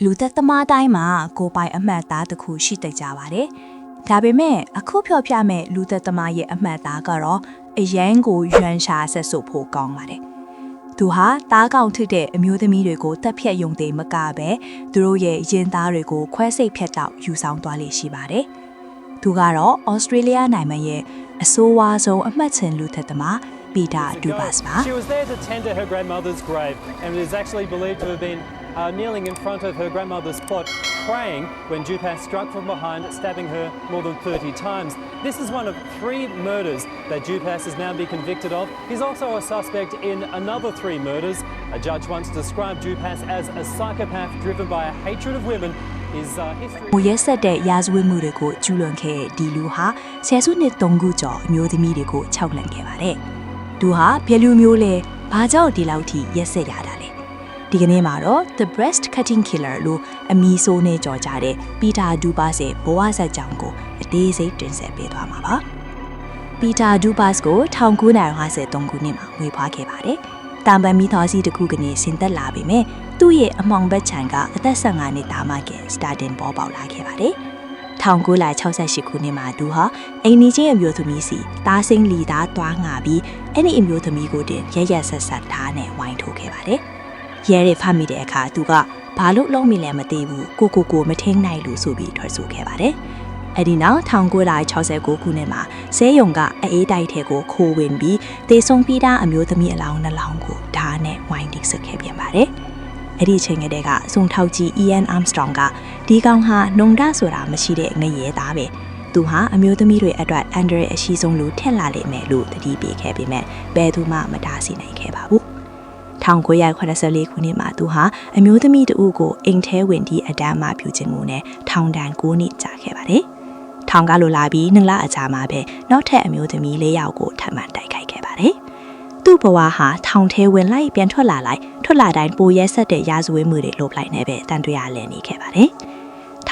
လူသက်သမားတိုင်းမှာကိုပိုင်အမှတ်သားတစ်ခုရှိတတ်ကြပါတယ်။ဒါပေမဲ့အခုဖြောပြမဲ့လူသက်သမားရဲ့အမှတ်သားကတော့အရန်ကိုရွှန်ရှာဆက်စုပ်ဖို့ကောင်းပါတယ်။သူဟာသားကောင်ထစ်တဲ့အမျိုးသမီးတွေကိုတက်ဖြတ်ယုံသေးမကပဲသူတို့ရဲ့ရင်သားတွေကိုခွဲစိတ်ဖြတ်တောက်ယူဆောင်သွားလေရှိပါတယ်။သူကတော့ဩစတြေးလျနိုင်ငံရဲ့အဆိုးဝါးဆုံးအမှတ်ချင်လူသက်သမားPeter Dubas ပါ She was there to tend to her grandmother's grave and is actually believed to have been kneeling in front of her grandmother's plot, praying when Dupas struck from behind, stabbing her more than 30 times. This is one of 3 murders that Dupas is now being convicted of. He's also a suspect in another 3 murders. A judge once described Dupas as a psychopath driven by a hatred of women. His history. မရက်ဆက်တဲ့ရာဇဝတ်မှုတွေကိုကျူးလွန်ခဲ့တဲ့ဒီလူဟာဆယ်စုနှစ်3ခုကျော်အမျိုးသမီးတွေကိုခြောက်လှန့်ခဲ့ပါတယ်။သူဟာဘယ်လိုမျိုးလဲဘာကြောင့်ဒီလောက်ထိရက်ဆက်ရတာလဲဒီကနေ့မှာတော့ The Breast Cutting Killer လို့အမည်ဆိုးနဲ့ကြော်ကြတဲ့ Peter Dubas ရဲ့ဘဝဇာတ်ကြောင်းကိုအသေးစိတ်တင်ဆက်ပေးသွားမှာပါ။ Peter Dubas ကို1953ခုနှစ်မှာမွေးဖွားခဲ့ပါတယ်။တံပံမီသားစီတစ်ခုကနေဆင်သက်လာပေမဲ့သူ့ရဲ့အမောင်ဘက်ခြံကအသက်15နှစ်သားမကစတာတင်ပေါ်ပေါက်လာခဲ့ပါတယ်။1968ခုနှစ်မှာသူဟာအိမ်နီးချင်းအမျိုးသမီးစီတားစိမ့်လီသားသွားငါပြီးအဲ့ဒီအမျိုးသမီးကိုတင်ရရဆက်ဆက်ထားနဲ့ဝိုင်းထိုးခဲ့ပါတယ်။ရဲတွေဖတ်မိတဲ့အခါသူကဘာလို့လုံးမိလဲမသိဘူးကိုမထင်းနိုင်လို့ဆိုပြီးထွက်ဆိုခဲ့ပါတယ်။အဲ့ဒီနောက်1969ခုနှစ်မှာဆဲယုံကအေးတိုက်ထဲကိုခိုးဝင်ပြီးတေဆုံးပြီးသားအမျိုးသမီးအလောင်းနှလောင်းကိုဓာတ်နဲ့ဝိုင်းတိဆက်ခဲ့ပြန်ပါတယ်။အဲ့ဒီချိန်ကတည်းကစုံထောက်ကြီး Ian Armstrong ကဒီကောင်ဟာနှုံဒဆိုတာမရှိတဲ့ငရဲသားပဲသူဟာအမျိုးသမီးတွေအတွက်အန်ဒရအရှိဆုံးလို့ထက်လာလိမ့်မယ်လို့တတိပေးခဲ့ပေမဲ့ဘယ်သူမှမတားဆီးနိုင်ခဲ့ပါဘူး1984ခုနှစ်မှာသူဟာအမျိုးသမီးတဦးကိုအိမ်ထဲဝင်ပြီးအတန်းမှပြုခြင်းကိုနဲ့ထောင်ဒဏ်9နှစ်ကြာခဲ့ပါတယ်ထောင်ကလိုလာပြီး2လအကြာမှာပဲနောက်ထပ်အမျိုးသမီး4ယောက်ကိုထပ်မံတိုက်ခိုက်ခဲ့ပါတယ်သူ့ဘဝဟာထောင်ထဲဝင်လိုက်ပြန်ထွက်လာတိုင်းပိုရဲဆက်တဲ့ရာဇဝတ်မှုတွေလုပ်လိုက်နေပဲတန်တွေ့ရလည်နေခဲ့ပါတယ်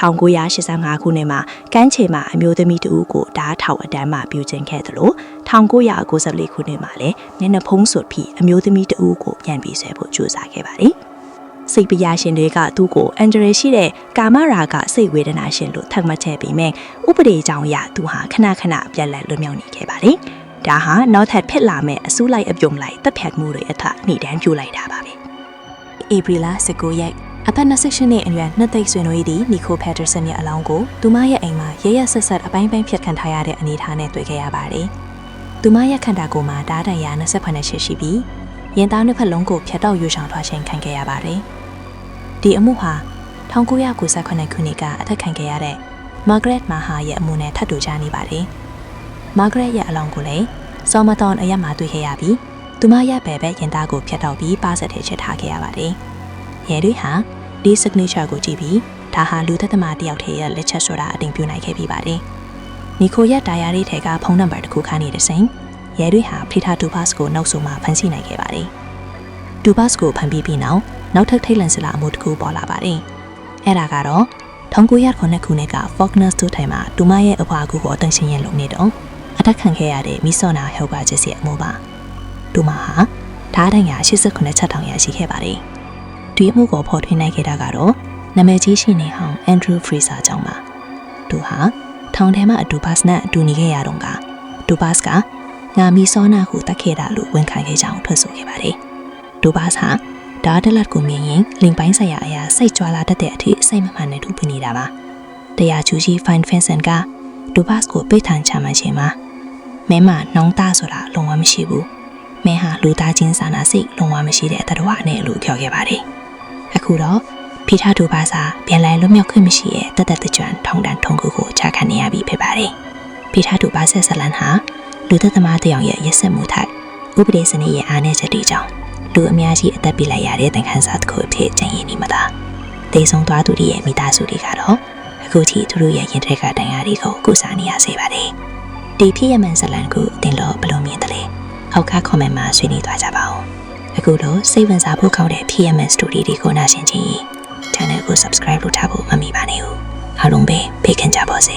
1985ခုနှစ်မှာကမ်းခြေမှာအမျိုးသမီးတဦးကိုဓာတ်ထောက်အတန်းမှပြုခြင်းခဲ့သလို1994ခုနှစ်မှာလည်းမျက်နှာဖုံးစွပ်ပြီးအမျိုးသမီးတဦးကိုပြန်ပြီးဆွဲဖို့ကြိုးစားခဲ့ပါတယ်စိတ်ပညာရှင်တွေကသူ့ကိုအန်ဒရရှိတဲ့ကာမရာဂစိတ်ဝေဒနာရှင်လို့သတ်မှတ်ခဲ့ပြီးမြဲဥပဒေကြောင့်ရသူဟာခဏပြန်လည်လွတ်မြောက်နေခဲ့ပါတယ်ဒါဟာနောက်ထပ်ဖြစ်လာမဲ့အစုလိုက်အပြုံလိုက်တပ်ဖြတ်မှုတွေအထနှိဒန်းပြိုလိုက်တာပါပဲဧပြီလ19ရက်အသက်28နှစ်အရွယ်နှစ်သိမ့်ဆွေနှွေးသည့်နီကိုဖက်တာဆန်ရဲ့အလောင်းကိုသူမရဲ့အိမ်မှာရရဆက်ဆက်အပိုင်းဖြတ်ခံထားရတဲ့အနေအထားနဲ့တွေ့ခဲ့ရပါတယ်။သူမရဲ့ခန္ဓာကိုယ်မှာဓာတ်တန်ရာ28ချက်ရှိပြီးရင်သားနှစ်ဖက်လုံးကိုဖြတ်တောက်ယူဆောင်ထားခြင်းခံခဲ့ရပါတယ်။ဒီအမှုဟာ1998ခုနှစ်ကအသက်ခံခဲ့ရတဲ့မာဂရက်မာဟာရဲ့အမှုနဲ့ထပ်တူကြနေပါတယ်။မာဂရက်ရဲ့အလောင်းကိုလည်းဆော်မတွန်အရက်မှာတွေ့ခဲ့ရပြီးသူမရဲ့ဘယ်ဘက်ရင်သားကိုဖြတ်တောက်ပြီးပါဆက်ထဲချက်ထားခဲ့ရပါတယ်။ရဲတွေဟာဒီ signature ကိုကြည့်ပြီးဒါဟာလူသက်သမားတယောက်တည်းရဲ့လက်ချက်ဆိုတာအတင်ပြနိုင်ခဲ့ပြီးပါတယ်။နီကိုရဲ့ဒါယာရီထဲကဖုန်းနံပါတ်တစ်ခုခါနေတဲ့စိန်ရဲတွေဟာဖီတာဒူဘတ်ကိုနောက်ဆုံးမှဖမ်းဆီးနိုင်ခဲ့ပါတယ်။ဒူဘတ်ကိုဖမ်းပြီးနောက်ထပ်ထိတ်လန့်စရာအမှုတစ်ခုပေါ်လာပါတယ်။အဲ့ဒါကတော့1909ခုနှစ်က Faulkner တို့ထိုင်မှာဒူမရဲ့အဖွားကူကိုတန်ရှင်းရလုံနေတော့အတက်ခံခဲ့ရတဲ့မီဆော်နာဟောက်ကကျစ်ရဲ့အမှုပါ။ဒူမဟာဓာတ်တန်ရာ89ချက်တောင်ရရှိခဲ့ပါတယ်။ဒီအမှုကိုဖော်ထွင်းနိုင်ခဲ့တာကတော့နာမည်ကြီးရှင်နေဟောင်းအန်ဒရူးဖရီဆာကြောင့်ပါသူဟာထောင်ထဲမှာဒူဘတ်နဲ့အတူနေခဲ့ရတော့ကဒူဘတ်ကငါမီဆောနာကိုတတ်ခဲ့တာလို့ဝန်ခံခဲ့ကြောင်းထွက်ဆိုခဲ့ပါတယ်ဒူဘတ်ဟာဒါဒလတ်ကိုမြင်ရင်လင်ပိုင်းဆိုင်ရာအရာစိတ်ကြွာလာတတ်တဲ့အထိစိတ်မမှန်နဲ့တူပြနေတာပါတရားကျူကြီးဖိုင်ဖင်ဆန်ကဒူဘတ်ကိုပိတ်ထန်ချမှန်ခြင်းမှာမဲမနှောင်းသားဆိုတာလုံးဝမရှိဘူးမဲဟာလူသားချင်းစာနာစိတ်လုံးဝမရှိတဲ့တတော်ဝနဲ့လို့ပြောခဲ့ပါတယ်အခုတော့ဖီတာဒူဘာစာပြန်လည်လွတ်မြောက်ခွင့်မရှိရဲ့တသက်ကြွထောင်ဒဏ်ထုံးခုကိုချခံနေရပြီဖြစ်ပါတယ်ဖီတာဒူဘာဆက်ဆလန်ဟာလူသက်သမားတယောက်ရဲ့ရက်စက်မှုထိုက်ဥပဒေစနစ်ရဲ့အားနည်းချက်တွေကြောင့်လူအများကြီးအသက်ပြလိုက်ရတဲ့တန်ခမ်းစာတစ်ခုအဖြစ်ကျင်ရည်နေမှာလားတေဆုံးသွားသူတွေရဲ့မိသားစုတွေကတော့အခုထိသူတို့ရဲ့ရင်ထက်ကတန်ရာတွေကိုကုစားနေရစေပါတယ်ဒီဖြစ်ရမှန်ဇလန်ကိုတင်လို့ဘလို့မြင်တယ်လဲအောက်ကကွန်မန့်မှာဆွေးနွေးသွားကြပါဦးအခုလိုစိတ်ဝင်စားဖို့ကောင်းတဲ့ PMS Story တွေကိုနားဆင်ကြည့် Channel ကို Subscribe လုပ်ထားဖို့မမေ့ပါနဲ့ဦးအားလုံးပဲဘေးကင်းကြပါစေ